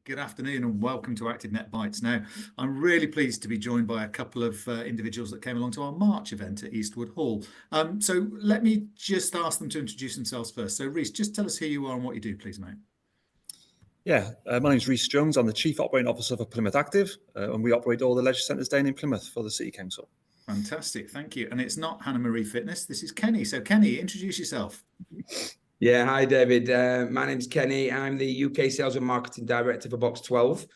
Good afternoon and welcome to ActiveNet Bites. Now, I'm really pleased to be joined by a couple of individuals that came along to our March event at Eastwood Hall. So let me just ask them to introduce themselves first. So Rhys, just tell us who you are and what you do, please, mate. Yeah, my name's Rhys Jones. I'm the Chief Operating Officer for Plymouth Active, and we operate all the leisure centres down in Plymouth for the City Council. Fantastic, thank you. And it's not Hannah Marie Fitness, this is Kenny. So Kenny, introduce yourself. Yeah, hi David. My name's Kenny. I'm the UK Sales and Marketing Director for Box12.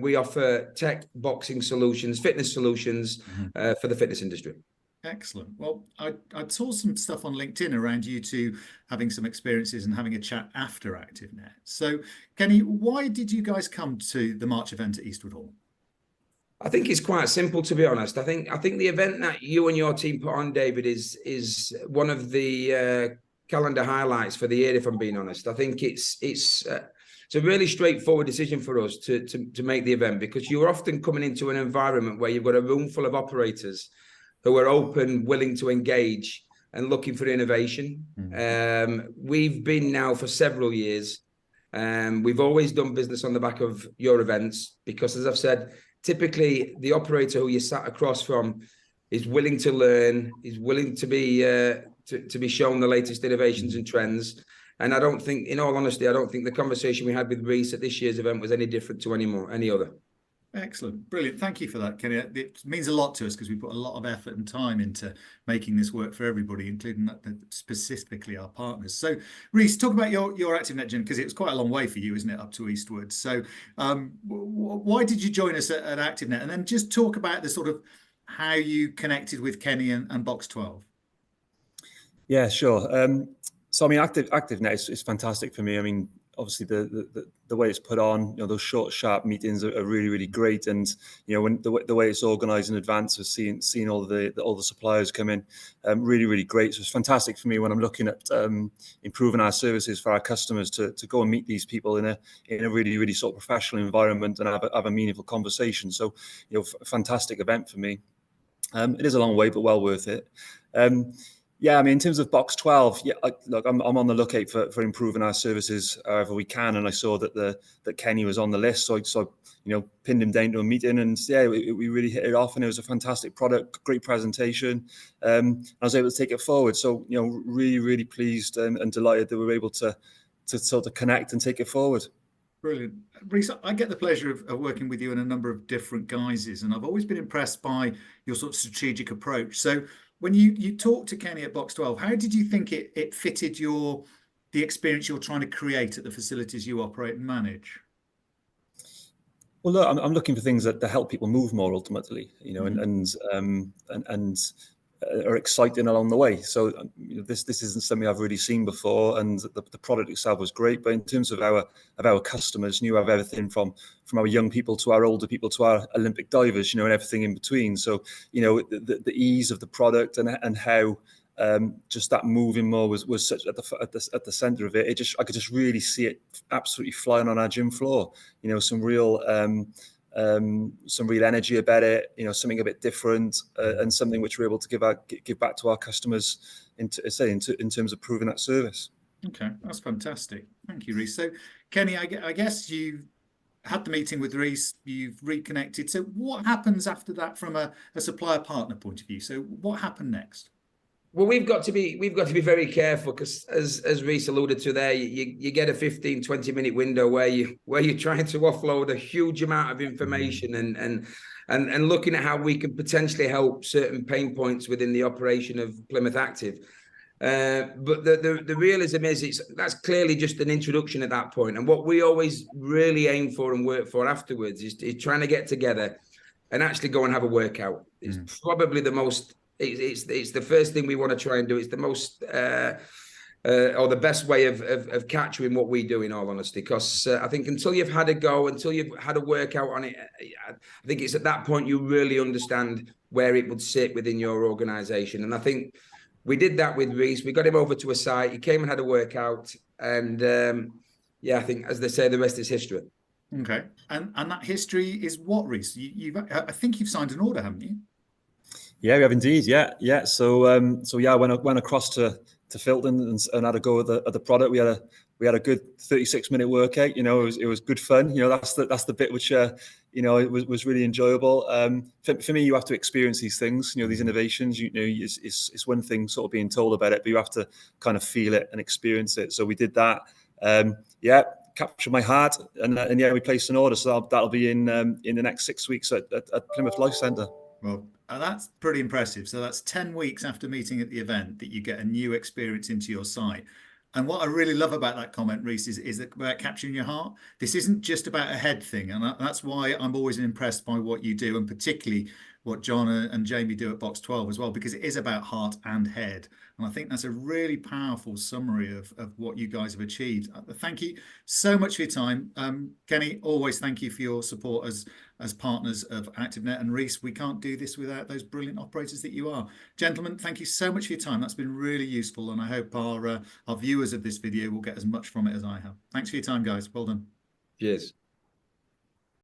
We offer tech boxing solutions, fitness solutions for the fitness industry. Excellent. Well, I saw some stuff on LinkedIn around you two having some experiences and having a chat after ActiveNet. So, Kenny, why did you guys come to the March event at Eastwood Hall? I think it's quite simple, to be honest. I think the event that you and your team put on, David, is one of the calendar highlights for the year, if I'm being honest. I think it's a really straightforward decision for us to make the event, because you're often coming into an environment where you've got a room full of operators who are open, willing to engage and looking for innovation. We've been now for several years. We've always done business on the back of your events because, as I've said, typically the operator who you sat across from is willing to learn, is willing to be shown the latest innovations and trends. And I don't think, in all honesty, I don't think the conversation we had with Rhys at this year's event was any different to any other. Excellent. Brilliant. Thank you for that, Kenny. It means a lot to us because we put a lot of effort and time into making this work for everybody, including specifically our partners. So, Rhys, talk about your ActiveNet journey, because it was quite a long way for you, isn't it, up to Eastwood? So why did you join us at ActiveNet? And then just talk about the sort of how you connected with Kenny and Box12. Yeah, sure. So, I mean, ActiveNet is fantastic for me. I mean, obviously the way it's put on, those short, sharp meetings are really, really great. And, when the way it's organised in advance of seeing all the suppliers come in, really, really great. So it's fantastic for me when I'm looking at improving our services for our customers to go and meet these people in a really, really sort of professional environment and have a meaningful conversation. So, fantastic event for me. It is a long way, but well worth it. Yeah, I mean, in terms of Box12, yeah, look, I'm on the lookout for improving our services however we can, and I saw that Kenny was on the list, so I pinned him down to a meeting, and yeah, we really hit it off, and it was a fantastic product, great presentation. I was able to take it forward, so really, really pleased and delighted that we were able to sort of connect and take it forward. Brilliant. Rhys, I get the pleasure of working with you in a number of different guises, and I've always been impressed by your sort of strategic approach. So when you talked to Kenny at Box12, how did you think it fitted the experience you're trying to create at the facilities you operate and manage? Well, look, I'm looking for things that help people move more ultimately, and are exciting along the way. So this isn't something I've really seen before, and the product itself was great. But in terms of our customers, you have everything from our young people to our older people to our Olympic divers, and everything in between. So the ease of the product and how just that moving more was such at the center of it. I could just really see it absolutely flying on our gym floor. Some real energy about it, something a bit different, and something which we're able to give back to our customers in terms of proving that service. Okay, that's fantastic. Thank you, Rhys. So, Kenny, I guess you had the meeting with Rhys, you've reconnected. So what happens after that from a supplier partner point of view? So what happened next? Well, we've got to be very careful, because as Rhys alluded to there, you get a 15-20 minute window where you're trying to offload a huge amount of information and looking at how we can potentially help certain pain points within the operation of Plymouth Active. But the realism is that's clearly just an introduction at that point. And what we always really aim for and work for afterwards is trying to get together and actually go and have a workout. It's probably the most. It's the first thing we want to try and do. It's the most or the best way of capturing what we do, in all honesty, because I think until you've had a go, until you've had a workout on it, I think it's at that point you really understand where it would sit within your organisation. And I think we did that with Rhys. We got him over to a site. He came and had a workout, and I think, as they say, the rest is history. Okay, and that history is what, Rhys? I think you've signed an order, haven't you? Yeah, we have indeed. Yeah. So I went across to Filton and had a go at the product. We had we had a good 36-minute workout. You know, it was good fun. You know, that's the bit which you know, it was really enjoyable. For me, you have to experience these things. You know, these innovations. You know, it's one thing sort of being told about it, but you have to kind of feel it and experience it. So we did that. Yeah, captured my heart, and yeah, we placed an order. So that'll be in the next 6 weeks at Plymouth Life Centre. Well, that's pretty impressive. So that's 10 weeks after meeting at the event that you get a new experience into your site. And what I really love about that comment, Reese, is about capturing your heart. This isn't just about a head thing. And that's why I'm always impressed by what you do, and particularly what John and Jamie do at Box12 as well, because it is about heart and head. And I think that's a really powerful summary of what you guys have achieved. Thank you so much for your time. Kenny, always thank you for your support as partners of ActiveNet. And Reese, we can't do this without those brilliant operators that you are. Gentlemen, thank you so much for your time. That's been really useful. And I hope our viewers of this video will get as much from it as I have. Thanks for your time, guys. Well done. Cheers.